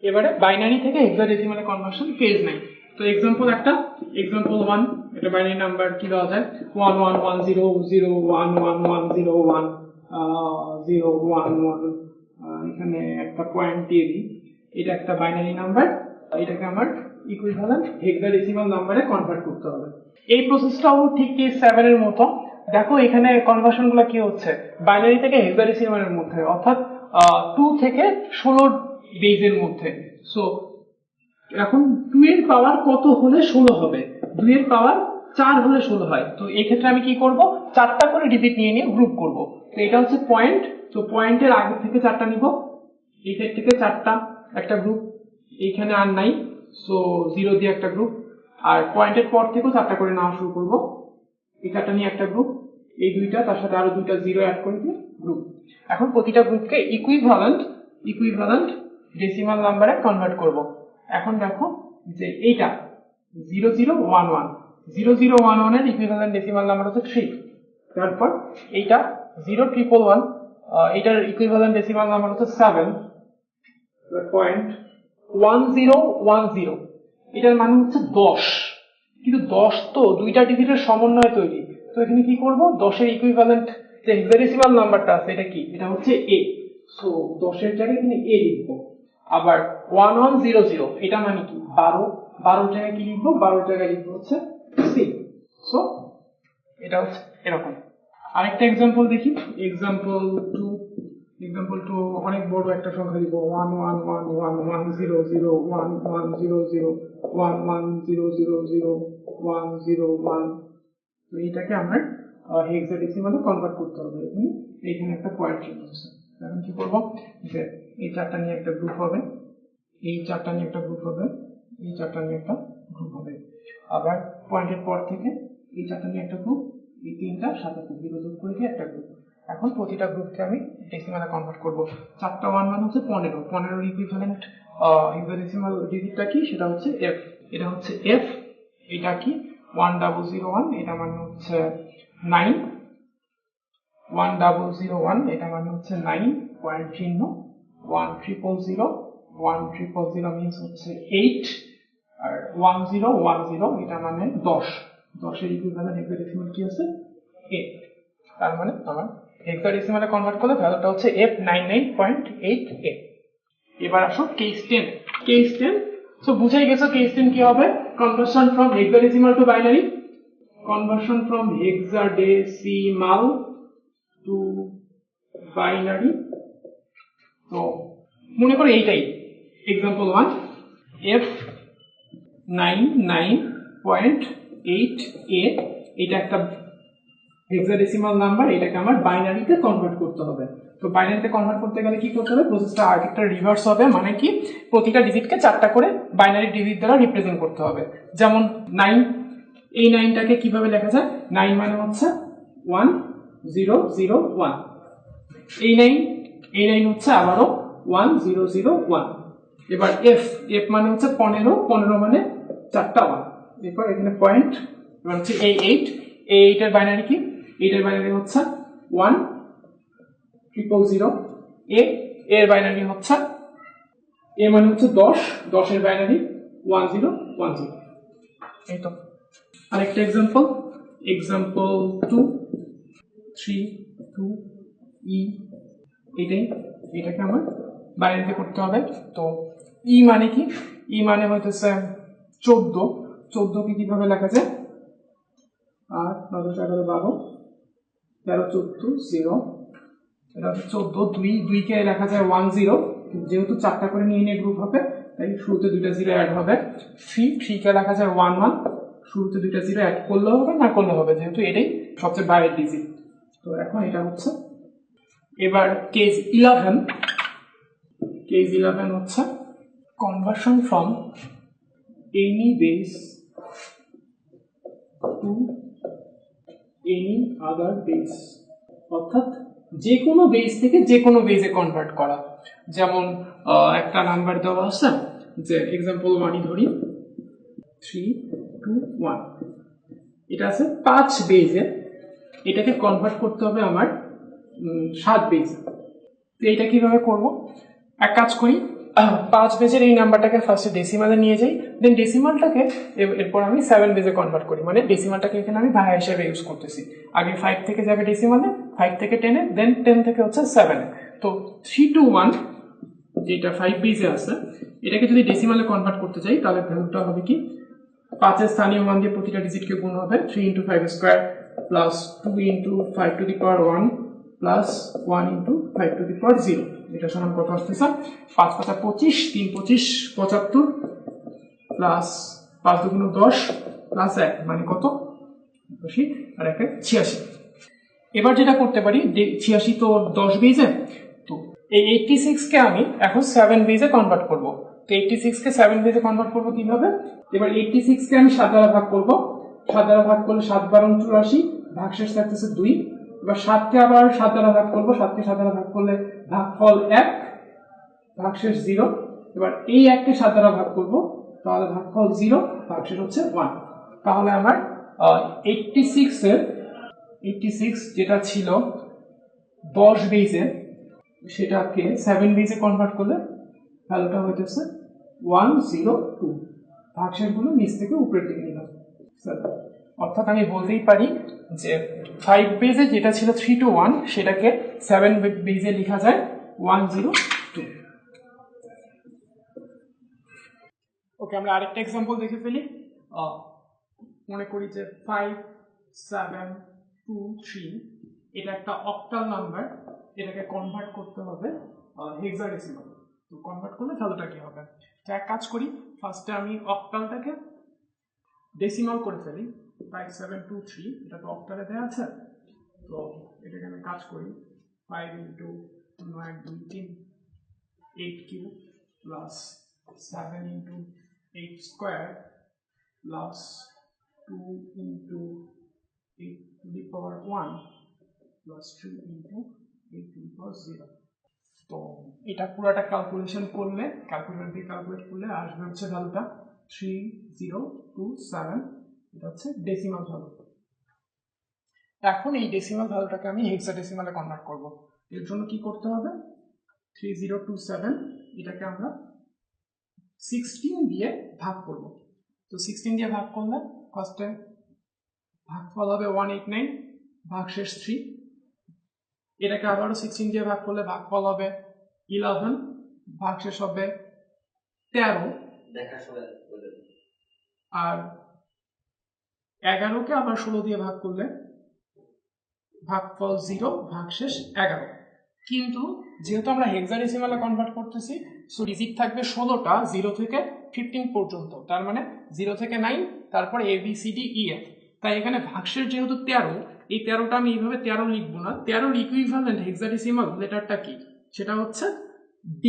এবারে বাইনারি থেকে হেক্সাডেসিমালে conversion phase 9। তো এক্সাম্পল 1, এটা বাইনারি নাম্বার কি দেওয়া যায় 11100111101011 এখানে একটা পয়েন্ট দিয়ে দিই। এটা একটা বাইনারি নাম্বার, এটাকে আমার ইকুইভ্যালেন্ট হেক্সাডেসিমাল নাম্বারে কনভার্ট করতে হবে। এই প্রসেসটাও ঠিক কেস 7 এর মতো। দেখো এখানে কনভার্সন গুলো কি হচ্ছে বাইনারি থেকে হেক্সাডেসিমালের মধ্যে, অর্থাৎ 2 থেকে 16 বেজের মধ্যে। সো এখন 2 এর পাওয়ার কত হলে 16 হবে? 2 এর পাওয়ার 4 হলে 16 হয়। তো এই ক্ষেত্রে আমি কি করব, 4টা করে ডিজিট নিয়ে গ্রুপ করব। তো এটা হচ্ছে পয়েন্ট, তো পয়েন্টের আগে থেকে 4টা নিব, এই সাইড থেকে 4টা একটা গ্রুপ, এইখানে আর নাই, সো 0 দিয়ে একটা গ্রুপ, আর পয়েন্টের পর থেকেও 4টা করে নেওয়া শুরু করব, এই 4টা নিয়ে একটা গ্রুপ, এই দুইটা তার সাথে আরো দুইটা 0 অ্যাড করে দিয়ে গ্রুপ। এখন প্রতিটা গ্রুপকে ইকুইভ্যালেন্ট ডেসিমাল নাম্বারে কনভার্ট করব। এখন দেখো যে এইটা 0011 এর ইকুইভ্যালেন্ট ডেসিমাল নাম্বার হচ্ছে 3। তারপর এইটা 0111 এটার ইকুইভ্যালেন্ট ডেসিমাল নাম্বার হচ্ছে 7। পয়েন্ট 1010 এটার মানে হচ্ছে 10, কিন্তু 10 তো দুইটা ডিজিটের সমন্বয়ে তৈরি। তো এখানে কি করব, 10 এর ইকুইভ্যালেন্ট যে হেক্সাডেসিমাল নাম্বারটা আছে এটা কি, এটা হচ্ছে a, সো 10 এর জায়গায় এখানে a লিখব। আবার 1100 এটা মানে কি 12 জায়গায় কি লিখবো, 12 জায়গায় লিখবো হচ্ছে c। সো এটা হচ্ছে এরকম। আরেকটা एग्जांपल দেখি, एग्जांपल 2 অনেক বড় একটা সংখ্যা দিব 1111110011000101। তো এটাকে আমরা হেক্সাডেসিমালে কনভার্ট করতে হবে। এখানে একটা পয়েন্ট চিহ্ন আছে। এখন কি করব, যে এই 4টা নিয়ে একটা গ্রুপ হবে, এই 4টা নিয়ে একটা গ্রুপ হবে, এই 4টা নিয়ে একটা গ্রুপ হবে, আবার পয়েন্টের পর থেকে এই 4টা নিয়ে একটা গ্রুপ, এই 3টার সাথে 0 যোগ করে দিয়ে একটা গ্রুপ। এখন প্রতিটা গ্রুপকে আমি ডেসিমালে কনভার্ট করব। 4টা 1 মানে হচ্ছে 15 এর ইকুইভ্যালেন্ট হেক্সাডেসিমাল ডিজিটটা কি, সেটা হচ্ছে f। এটা হচ্ছে f, এটা কি 1001 এটা মানে হচ্ছে 9, 1001 এটা মানে হচ্ছে 9 পয়েন্ট চিহ্ন, 1000 মিন্স হচ্ছে 8, আর 1010 এটা মানে 10 এর ইকুইভ্যালেন্ট হেক্সাডেসিমাল কি আছে 8। তার মানে আমার হেক্সাডেসিমালে কনভার্ট করলে ভ্যালুটা হচ্ছে f99.88। এবার আসো কেস 10। সো বুঝাই গেছো কেস 10 কি হবে, conversion from hexadecimal two binary, conversion from hexadecimal two binary. তো মনে করো এইটাই एग्जांपल 1 f99.88 এটা একটা হেক্সাডেসিমাল নাম্বার, এটাকে আমার বাইনারিতে কনভার্ট করতে হবে। তো বাইনারিতে কনভার্ট করতে গেলে কি করতে হবে, প্রসেসটা আরেকটা রিভার্স হবে, মানে কি প্রতিটা ডিজিটকে 4টা করে বাইনারি ডিজিট দ্বারা রিপ্রেজেন্ট করতে হবে। যেমন 9, এই 9টাকে কিভাবে লেখা যায়, 9 মানে হচ্ছে 1001, এই 9 হচ্ছে আবারও 1001। এবার f মানে হচ্ছে 15 মানে 4টা 1। এরপর এখানে পয়েন্ট, এবার হচ্ছে এই 8 এর বাইনারি কি, 8 এর বাইনারি হচ্ছে 1000, এর বাইনারি হচ্ছে a মানে হচ্ছে 10 এর বাইনারি 1010। এই তো আরেকটা एग्जांपल 2 3 এটাকে আমার বাইনারিতে করতে হবে। তো ই মানে কি, ই মানে হইতেছে 14 কে কিভাবে লেখা যায়, 8 9 10 11 12 13 14 0, এটা হচ্ছে 14, 2 কে লেখা যায় 10, যেহেতু 4টা করে নিয়ে গ্রুপ হবে তাই শুরুতে দুইটা 0 অ্যাড হবে। 3 কে লেখা যায় 11, শুরুতে দুইটা 0 অ্যাড করলে হবে না করলে হবে, যেহেতু এটাই সবচেয়ে বাইরের ডিজিট। তো এখন এটা হচ্ছে এবার কেস 11 হচ্ছে conversion from any base to any other base, অর্থাৎ যে কোনো বেস থেকে যে কোনো বেসে কনভার্ট করা। যেমন একটা নাম্বার দেওয়া আছে, যে एग्जांपल 1 ধরি 321, এটা আছে 5 বেসে, এটাকে কনভার্ট করতে হবে আমার 7 বেসে। তো এটা কিভাবে করব, এক কাজ করি, 5 বেজের এই নাম্বারটাকে ফার্স্টে ডেসিমালে নিয়ে যাই, দেন ডেসিমালটাকে এরপর আমি 7 বেজে কনভার্ট করি, মানে ডেসিমালটাকে এখানে আমি ভাঙা হিসেবে ইউজ করতেছি। আগে 5 থেকে যাবে ডেসিমালে, 5 থেকে 10-এ, দেন 10 থেকে হচ্ছে 7-এ। তো 321 যেটা 5 বেজে আছে, এটাকে যদি ডেসিমালে কনভার্ট করতে চাই তাহলে ভ্যালুটা হবে কি, 5-এর স্থানীয় মান দিয়ে প্রতিটা ডিজিটকে গুণ হবে, 3 × 5 square plus 2 × 5 to the power 1 plus 1 × 5 to the power 0। এটা সমান কত আসতেছে, 5 × 5 = 25, 3 × 25 = 75 প্লাস 5 × 2 = 10 প্লাস 1 মানে কত, 80 আর 1 = 86। এবার যেটা করতে পারি, 86 তো 10 বেজে, তো এই 86 কে আমি এখন 7 বেজে কনভার্ট করব। তো 86 কে 7 বেজে কনভার্ট করব কিভাবে, এবার 86 কে আমি 7 দ্বারা ভাগ করব, 7 দ্বারা ভাগ করলে 7 × 12 = 84, ভাগশেষ থাকতেছে 2। এবার 7 কে আবার 7 দ্বারা ভাগ করব, 7 কে 7 দ্বারা ভাগ করলে ভাগফল 1, ভাগশেষ 0। এবার এই 1 কে 7 দ্বারা ভাগ করব, তাহলে ভাগফল 0, ভাগশেষ হচ্ছে 1। তাহলে আমার 86 যেটা ছিল 10 বেজে, সেটাকে 7 বেজে কনভার্ট করলে ভ্যালুটা হইতেছে 102। ভাগশেষগুলো নিচ থেকে উপরের দিকে নিলাম। অর্থাৎ আমি বলতেই পারি যে 5 বেজে যেটা ছিল 321, সেটাকে 7 বেজে লেখা যায় 102। ওকে, আমরা আরেকটা এক্সাম্পল দেখে ফেলি। মনে করি যে 5723, এটা একটা অক্টাল নাম্বার, এটাকে কনভার্ট করতে হবে হেক্সাডেসিমাল। তো কনভার্ট করলে ভ্যালুটা কি হবে, তো এক কাজ করি, ফার্স্টে আমি অক্টালটাকে ডেসিমাল করে ফেলি। 5723 এটা তো অক্টালে দেওয়া আছে, তো এটাকে আমি কাজ করি, 5 × 9 2 3 8 cube plus 7 × 8 square plus 2 × 8 to the power 1 plus 3 × 8 to the power 0। তো এটা পুরোটা ক্যালকুলেশন করলে, ক্যালকুলেটর দিয়ে ক্যালকুলেট করলে আসবে হচ্ছে ভ্যালুটা 3027। এটা হচ্ছে ডেসিমাল ভ্যালু। এখন এই ডেসিমাল ভ্যালুটাকে আমি হেক্সাডেসিমালে কনভার্ট করব। এর জন্য কি করতে হবে, 3027 এটাকে আমরা 16 দিয়ে ভাগ করব। তো 16 দিয়ে ভাগ করলে ফার্স্টে ভাগফল হবে 189, ভাগশেষ 3। এটাকে আবারও 16 দিয়ে ভাগ করলে ভাগফল হবে 11, ভাগশেষ হবে 13। আর 11 কে আবার 16 দিয়ে ভাগ করলে ভাগফল 0, ভাগশেষ 11। কিন্তু যেহেতু আমরা হেক্সাডেসিমালে কনভার্ট করতেছি, সো ডিজিট থাকবে 16টা 0 থেকে 15 পর্যন্ত, তার মানে 0 থেকে 9, তারপর ABCDEF। তাই এখানে ভাগশেষ যেহেতু 13, এই 13টা আমি এইভাবে 13 লিখবো না, 13 ইকুইভ্যালেন্ট হেক্সাডেসিমাল লেটারটা কি, সেটা হচ্ছে D।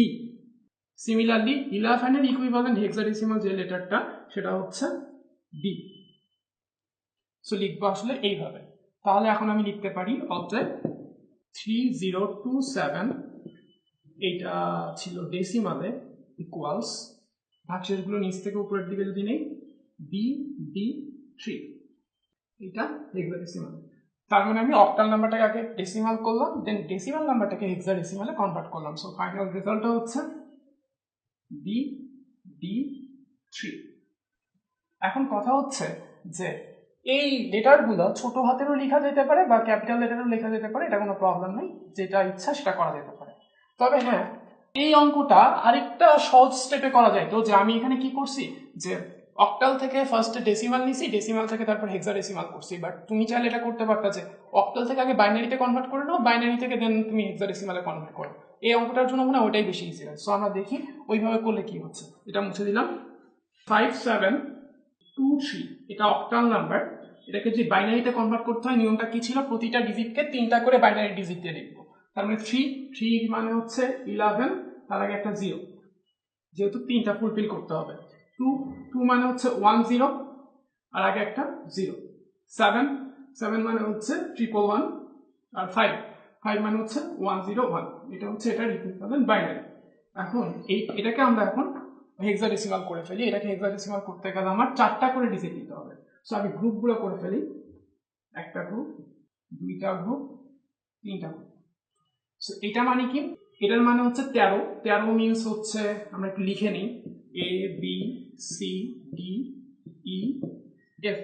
সিমিলারলি 11 এর ইকুইভ্যালেন্ট হেক্সাডেসিমাল যে লেটারটা, সেটা হচ্ছে D। সো লিখবো আসলে এইভাবে। তাহলে এখন আমি লিখতে পারি অতএব 3027, এইটা ছিল ডেসিমালে, ইকুয়ালস, ভাগশেষগুলো নিচ থেকে উপরের দিকে যদি নেই, BD3, এটা হেক্সাডেসিমাল। তার মানে আমি অক্টাল নাম্বারটাকে আগে ডেসিমাল করলাম, দেন ডেসিমাল নাম্বারটাকে হেক্সাডেসিমালে কনভার্ট করলাম। সো ফাইনাল রেজাল্টটা হচ্ছে BD3। এখন কথা হচ্ছে যে এই লেটারগুলো ছোট হাতেরও লেখা যেতে পারে বা ক্যাপিটাল লেটারও লেখা যেতে পারে, এটা কোনো প্রবলেম নেই, যেটা ইচ্ছা সেটা করা যেতে পারে। তবে হ্যাঁ, এই অঙ্কটা আরেকটা সহজ স্টেপে করা যায়। তো যে আমি এখানে কি করছি, যে অক্টাল থেকে ফার্স্টে ডেসিমাল নিছি, ডেসিমাল থেকে তারপর হেক্সাডেসিমাল করছি। বাট তুমি চাইলে এটা করতে পারতা যে অক্টাল থেকে আগে বাইনারিতে কনভার্ট করে নাও, বাইনারি থেকে দেন তুমি হেক্সাডেসিমালে কনভার্ট করো। এই অঙ্কটার জন্য মনে হয় ওইটাই বেশি ইজি হয়। সো আমরা দেখি ওইভাবে করলে কি হচ্ছে। এটা মুছে দিলাম। 5723 এটা অক্টাল নাম্বার, এটাকে যদি বাইনারিতে কনভার্ট করতে হয় নিয়মটা কি ছিল, প্রতিটা ডিজিটকে 3টা করে বাইনারি ডিজিট দিয়ে লিখবো। তার মানে 3 মানে হচ্ছে 11, তার আগে একটা 0, যেহেতু 3টা ফুলফিল করতে হবে। 2 মানে হচ্ছে 10, আর আগে একটা 0। 7 মানে হচ্ছে 111, আর 5 মানে হচ্ছে 101। এটা হচ্ছে এটার ইকুইভ্যালেন্ট বাইনারি। এখন এটাকে আমরা এখন হেক্সাডেসিমাল করে ফেলি। এটাকে হেক্সাডেসিমাল করতে গেলে আমার 4টা করে ডিজিট নিতে হবে। সো আমি গ্রুপগুলো করে ফেলি, একটা গ্রুপ, 2টা গ্রুপ, 3টা গ্রুপ। সো এটা মানে কি, এটার মানে হচ্ছে 13। 13 মিনস হচ্ছে আমরা একটু লিখে নিই A B C D E F।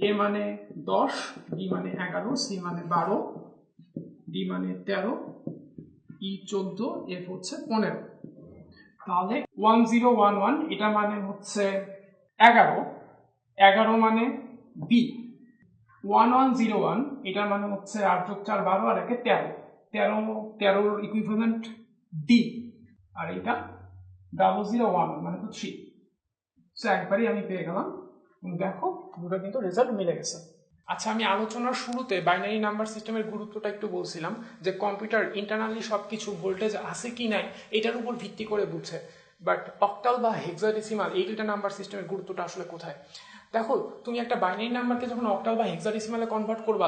A মানে 10, B মানে 11, C মানে 12, D মানে 13, E 14, F হচ্ছে 15। তাহলে 1011 এটা মানে হচ্ছে 11, 11 মানে B। 1101 এটা মানে হচ্ছে 8 + 4 12 আর একে 13, 13 ইকুইভ্যালেন্ট D। আর এটা 0011 মানে তো 3। সো একবারই আমি পেয়ে গেলাম। দেখো দুটো কিন্তু রেজাল্ট মিলে গেছে। আচ্ছা, আমি আলোচনার শুরুতে বাইনারি নাম্বার সিস্টেমের গুরুত্বটা একটু বলছিলাম যে কম্পিউটার ইন্টারনালি সবকিছু ভোল্টেজ আছে কি নাই এটার উপর ভিত্তি করে বুঝে। বাট অক্টাল বা হেক্সাডেসিমাল এই দুইটা নাম্বার সিস্টেমের গুরুত্বটা আসলে কোথায়? দেখো, তুমি একটা বাইনারি নাম্বারকে যখন অক্টাল বা হেক্সাডেসিমালে কনভার্ট করবা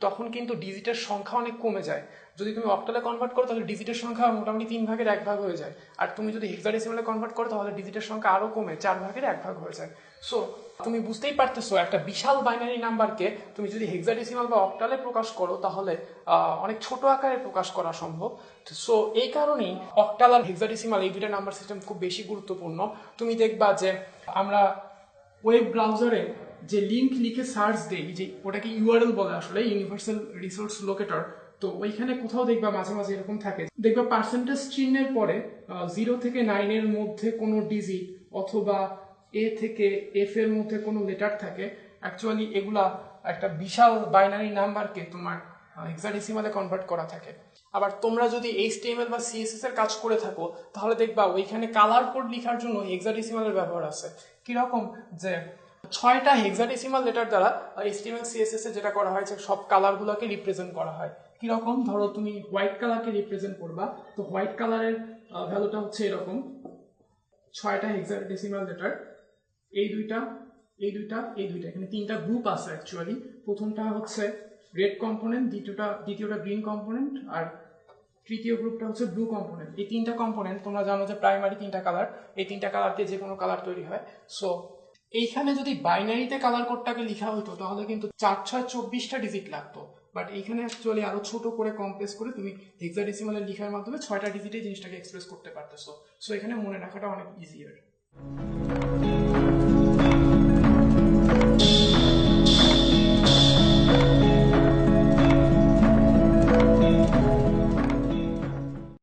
তখন কিন্তু ডিজিটের সংখ্যা অনেক কমে যায়। যদি তুমি অক্টালে কনভার্ট করো তাহলে ডিজিটের সংখ্যা মোটামুটি 3 ভাগের 1 ভাগ হয়ে যায়। আর তুমি যদি হেক্সাডেসিমালে কনভার্ট করো তাহলে ডিজিটের সংখ্যা আরো কমে 4 ভাগের 1 ভাগ হয়ে যায়। সো তুমি বুঝতেই পারতেছো একটা বিশাল বাইনারি নাম্বারকে তুমি যদি হেক্সাডেসিমাল বা অক্টালে প্রকাশ করো তাহলে অনেক ছোট আকারে প্রকাশ করা সম্ভব। সো এই কারণেই অক্টাল আর হেক্সাডেসিমাল এই দুইটা নাম্বার সিস্টেম খুব বেশি গুরুত্বপূর্ণ। তুমি দেখবা যে আমরা ওয়েব ব্রাউজারে যে লিঙ্ক লিখে সার্চ দেই, যে ওটাকে ইউআরএল বলে আসলে, ইউনিভার্সাল রিসোর্স লোকেটর। তো ওইখানে কোথাও দেখবা মাঝে মাঝে এরকম থাকে, দেখবা পার্সেন্টেজ চিহ্নের পরে 0 থেকে 9 এর মধ্যে কোনো ডিজিট অথবা A থেকে F এর মধ্যে কোনো লেটার থাকে। অ্যাকচুয়ালি এগুলা একটা বিশাল বাইনারি নাম্বারকে তোমার হেক্সাডেসিমালে কনভার্ট করা থাকে। আবার তোমরা যদি HTML বা CSS এর কাজ করে থাকো তাহলে দেখবা ওইখানে কালার কোড লেখার জন্য হেক্সাডেসিমালের ব্যবহার আছে। কিরকম যে 6টা হেক্সাডেসিমাল লেটার দ্বারা HTML CSS এ যেটা করা হয় যে সব কালারগুলোকে রিপ্রেজেন্ট করা হয়। কিরকম, ধরো তুমি হোয়াইট কালারকে রিপ্রেজেন্ট করবা, তো হোয়াইট কালারের ভ্যালুটা হচ্ছে এরকম 6টা হেক্সাডেসিমাল লেটার, এই দুইটা এখানে 3টা গ্রুপ আছে অ্যাকচুয়ালি। প্রথমটা হচ্ছে রেড কম্পোনেন্ট, দ্বিতীয়টা গ্রিন কম্পোনেন্ট, আর তৃতীয় গ্রুপটা হচ্ছে ব্লু কম্পোনেন্ট। এই 3টা কম্পোনেন্ট তোমরা জানো যে প্রাইমারি 3টা কালার, এই 3টা কালারকে যে কোনো কালার তৈরি হয়। সো এইখানে যদি বাইনারিতে কালার কোডটাকে লেখা হতো তাহলে কিন্তু 4 6 24টা ডিজিট লাগতো। বাট এইখানে অ্যাকচুয়ালি আরো ছোট করে কম্প্রেস করে তুমি হেক্সাডেসিমালে লেখার মাধ্যমে 6টা ডিজিটে জিনিসটাকে এক্সপ্রেস করতে পারতেছো। সো এখানে মনে রাখাটা অনেক ইজিয়ার।